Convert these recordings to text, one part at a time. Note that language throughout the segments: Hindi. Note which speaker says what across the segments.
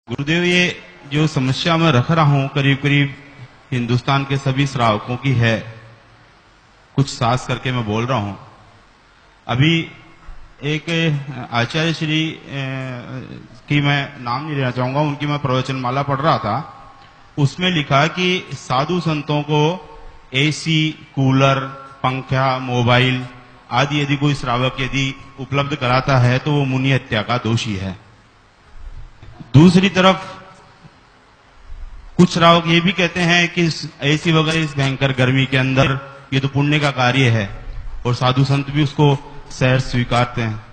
Speaker 1: गुरुदेव, ये जो समस्या मैं रख रहा हूं करीब करीब हिंदुस्तान के सभी श्रावकों की है। कुछ सास करके मैं बोल रहा हूं। अभी एक आचार्य श्री की मैं नाम नहीं लेना चाहूंगा, उनकी मैं प्रवचन माला पढ़ रहा था। उसमें लिखा कि साधु संतों को एसी, कूलर, पंखा, मोबाइल आदि यदि कोई श्रावक यदि उपलब्ध कराता है तो वो मुनि हत्या का दोषी है। दूसरी तरफ कुछ श्रावक ये भी कहते हैं कि एसी वगैरह इस भयंकर गर्मी के अंदर ये तो पुण्य का कार्य है, और साधु संत भी उसको सहर्ष स्वीकारते हैं।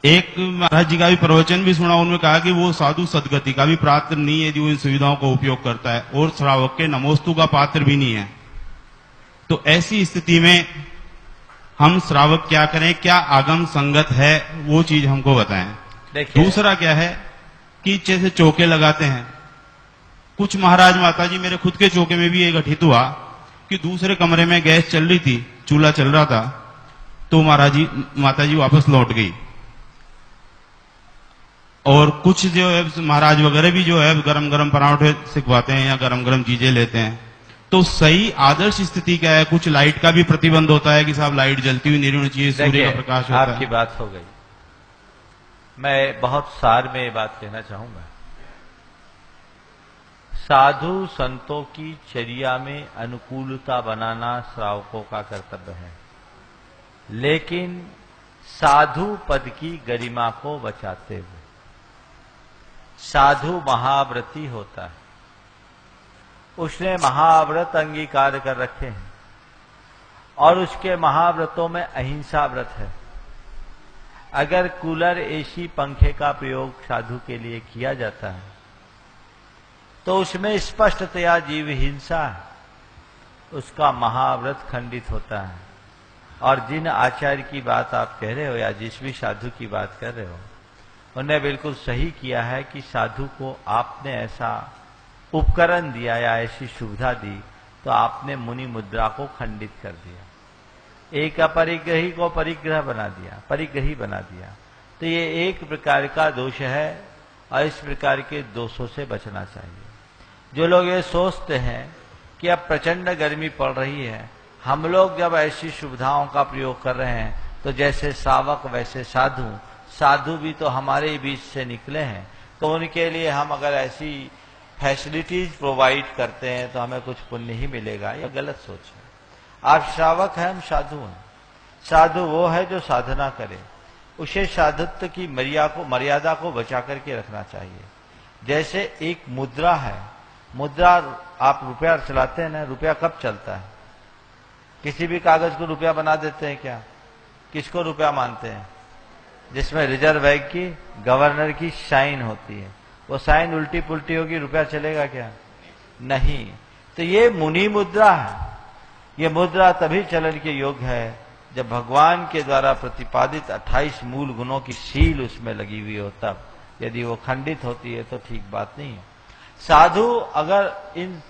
Speaker 1: एक महाराज जी का भी प्रवचन भी सुना, उन्होंने कहा कि वो साधु सदगति का भी पात्र नहीं है जो इन सुविधाओं का उपयोग करता है, और श्रावक के नमोस्तु का पात्र भी नहीं है। तो ऐसी स्थिति में हम श्रावक क्या करें? क्या आगम संगत है वो चीज हमको बताएं। दूसरा क्या है कि जैसे चौके लगाते हैं, कुछ महाराज माता जी, मेरे खुद के चौके में भी ये घटित हुआ कि दूसरे कमरे में गैस चल रही थी, चूल्हा चल रहा था, तो महाराज जी माता जी वापस लौट गई। और कुछ जो है महाराज वगैरह भी जो है गरम गरम पराठे सिखवाते हैं या गरम गरम चीजें लेते हैं। तो सही आदर्श स्थिति क्या है? कुछ लाइट का भी प्रतिबंध होता है कि साहब लाइट जलती हुई नहीं रहनी चाहिए, सूर्य का प्रकाश होता है।
Speaker 2: आपकी बात हो गई। मैं बहुत सार में ये बात कहना चाहूंगा। साधु संतों की चर्या में अनुकूलता बनाना श्रावकों का कर्तव्य है, लेकिन साधु पद की गरिमा को बचाते हुए। साधु महाव्रती होता है, उसने महाव्रत अंगीकार कर रखे हैं, और उसके महाव्रतों में अहिंसा व्रत है। अगर कूलर, एसी, पंखे का प्रयोग साधु के लिए किया जाता है तो उसमें स्पष्टतया जीव हिंसा है, उसका महाव्रत खंडित होता है। और जिन आचार्य की बात आप कह रहे हो या जिस भी साधु की बात कर रहे हो, उन्होंने बिल्कुल सही किया है कि साधु को आपने ऐसा उपकरण दिया या ऐसी सुविधा दी तो आपने मुनि मुद्रा को खंडित कर दिया, एक अपरिग्रही को परिग्रह बना दिया, परिग्रही बना दिया। तो ये एक प्रकार का दोष है, और इस प्रकार के दोषों से बचना चाहिए। जो लोग ये सोचते हैं कि अब प्रचंड गर्मी पड़ रही है, हम लोग जब ऐसी सुविधाओं का प्रयोग कर रहे हैं तो जैसे श्रावक वैसे साधु, साधु भी तो हमारे ही बीच से निकले हैं, तो उनके लिए हम अगर ऐसी फैसिलिटीज प्रोवाइड करते हैं तो हमें कुछ पुण्य ही मिलेगा। यह गलत सोच है। आप श्रावक हैं, हम साधु हैं। साधु वो है जो साधना करे, उसे साधुत्व की मर्यादा को बचा करके रखना चाहिए। जैसे एक मुद्रा है, मुद्रा आप रुपया चलाते हैं ना, रुपया कब चलता है? किसी भी कागज को रुपया बना देते हैं क्या? किसको रुपया मानते हैं? जिसमें रिजर्व बैंक की, गवर्नर की साइन होती है। वो साइन उल्टी पुल्टी होगी, रुपया चलेगा क्या? नहीं। तो ये मुनि मुद्रा है। ये मुद्रा तभी चलन के योग्य है जब भगवान के द्वारा प्रतिपादित 28 मूल गुणों की सील उसमें लगी हुई हो, तब। यदि वो खंडित होती है तो ठीक बात नहीं है। साधु अगर इन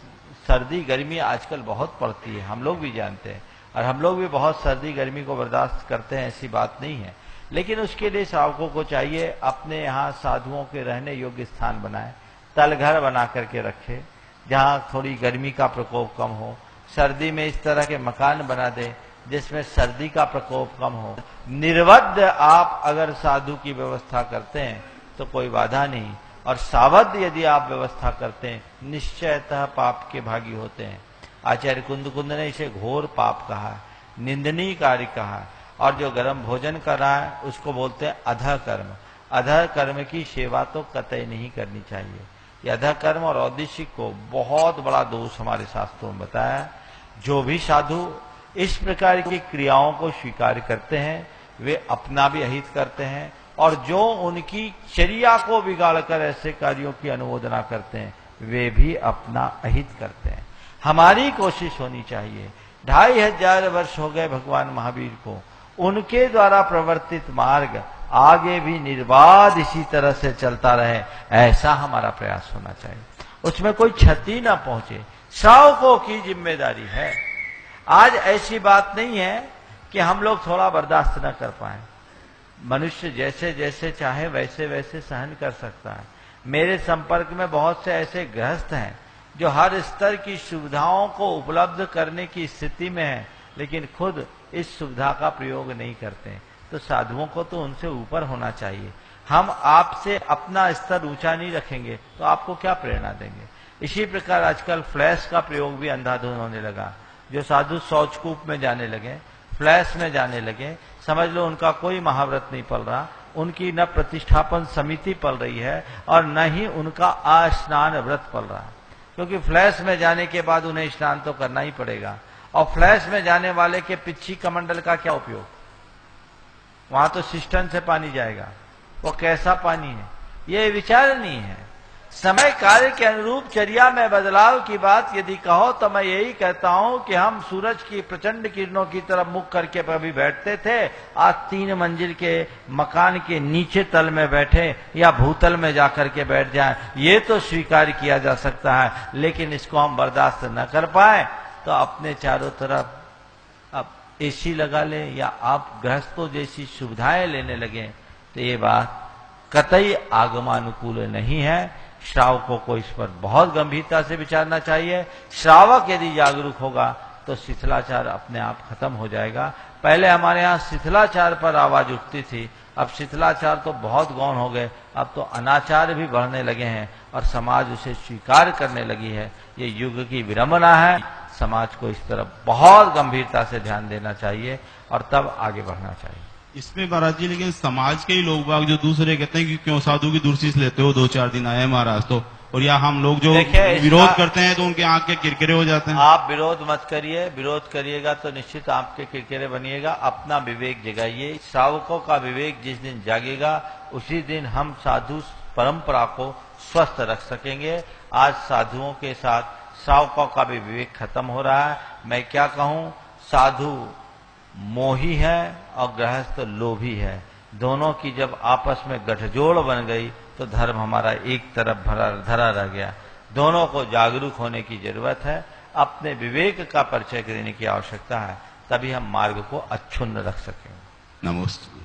Speaker 2: सर्दी गर्मी आजकल बहुत पड़ती है, हम लोग भी जानते हैं, और हम लोग भी बहुत सर्दी गर्मी को बर्दाश्त करते हैं, ऐसी बात नहीं है। लेकिन उसके लिए श्रावकों को चाहिए अपने यहाँ साधुओं के रहने योग्य स्थान बनाए, तलघर बना करके रखे जहाँ थोड़ी गर्मी का प्रकोप कम हो। सर्दी में इस तरह के मकान बना दे जिसमें सर्दी का प्रकोप कम हो। निर्वध आप अगर साधु की व्यवस्था करते हैं तो कोई बाधा नहीं, और सावध यदि आप व्यवस्था करते हैं निश्चयतः पाप के भागी होते हैं। आचार्य कुंद ने इसे घोर पाप कहा, निंदनीय कार्य कहा। और जो गर्म भोजन कर रहा है उसको बोलते हैं अधः कर्म। अधः कर्म की सेवा तो कतई नहीं करनी चाहिए। ये अधः कर्म और औद्देशिक को बहुत बड़ा दोष हमारे शास्त्रों में बताया। जो भी साधु इस प्रकार की क्रियाओं को स्वीकार करते हैं वे अपना भी अहित करते हैं, और जो उनकी चर्या को बिगाड़कर ऐसे कार्यों की अनुमोदना करते हैं वे भी अपना अहित करते हैं। हमारी कोशिश होनी चाहिए। 2500 वर्ष हो गए भगवान महावीर को, उनके द्वारा प्रवर्तित मार्ग आगे भी निर्बाध इसी तरह से चलता रहे, ऐसा हमारा प्रयास होना चाहिए। उसमें कोई क्षति ना पहुंचे, श्रावकों की जिम्मेदारी है। आज ऐसी बात नहीं है कि हम लोग थोड़ा बर्दाश्त न कर पाए। मनुष्य जैसे जैसे चाहे वैसे वैसे सहन कर सकता है। मेरे संपर्क में बहुत से ऐसे गृहस्थ हैं जो हर स्तर की सुविधाओं को उपलब्ध करने की स्थिति में है, लेकिन खुद इस सुविधा का प्रयोग नहीं करते। तो साधुओं को तो उनसे ऊपर होना चाहिए। हम आपसे अपना स्तर ऊंचा नहीं रखेंगे तो आपको क्या प्रेरणा देंगे। इसी प्रकार आजकल फ्लैश का प्रयोग भी अंधाधुंध होने लगा। जो साधु शौचकूप में जाने लगे, फ्लैश में जाने लगे, समझ लो उनका कोई महाव्रत नहीं पल रहा, उनकी न प्रतिष्ठापन समिति पल रही है और न ही उनका अस्नान व्रत पल रहा है। क्योंकि फ्लैश में जाने के बाद उन्हें स्नान तो करना ही पड़ेगा, और फ्लैश में जाने वाले के पिच्छी कमंडल का क्या उपयोग। वहां तो सिस्टम से पानी जाएगा, वो कैसा पानी है ये विचार नहीं है। समय कार्य के अनुरूप चर्या में बदलाव की बात यदि कहो तो मैं यही कहता हूं कि हम सूरज की प्रचंड किरणों की तरफ मुख करके कभी बैठते थे, आज 3 मंजिल के मकान के नीचे तल में बैठे या भूतल में जाकर के बैठ जाएं, ये तो स्वीकार किया जा सकता है। लेकिन इसको हम बर्दाश्त न कर पाए तो अपने चारों तरफ अब एसी लगा ले या आप गृहस्थों जैसी सुविधाएं लेने लगे तो ये बात कतई आगमानुकूल नहीं है। श्रावकों को इस पर बहुत गंभीरता से विचारना चाहिए। श्रावक यदि जागरूक होगा तो शिथिलाचार अपने आप खत्म हो जाएगा। पहले हमारे यहाँ शिथिलाचार पर आवाज उठती थी, अब शिथिलाचार तो बहुत गौण हो गए, अब तो अनाचार भी बढ़ने लगे हैं और समाज उसे स्वीकार करने लगी है। ये युग की विडंबना है। समाज को इस तरफ बहुत गंभीरता से ध्यान देना चाहिए और तब आगे बढ़ना चाहिए।
Speaker 1: इसमें महाराज जी लेकिन समाज के ही लोग बाग जो दूसरे कहते हैं कि क्यों साधु की दूरशीष लेते हो, 2-4 दिन आए महाराज तो, और या हम लोग जो विरोध करते हैं तो उनके आंख के किरकिरे हो जाते हैं।
Speaker 2: आप विरोध मत करिए, विरोध करिएगा तो निश्चित आपके किरकिरे बनिएगा। अपना विवेक जगाइए। श्रावकों का विवेक जिस दिन जागेगा उसी दिन हम साधु परंपरा को स्वस्थ रख सकेंगे। आज साधुओं के साथ श्रावकों का भी विवेक खत्म हो रहा है। मैं क्या कहूं, साधु मोही है और गृहस्थ लोभी है। दोनों की जब आपस में गठजोड़ बन गई तो धर्म हमारा एक तरफ धरा रह गया। दोनों को जागरूक होने की जरूरत है, अपने विवेक का परिचय देने की आवश्यकता है, तभी हम मार्ग को अक्षुण्ण रख सकेंगे।
Speaker 1: नमस्ते।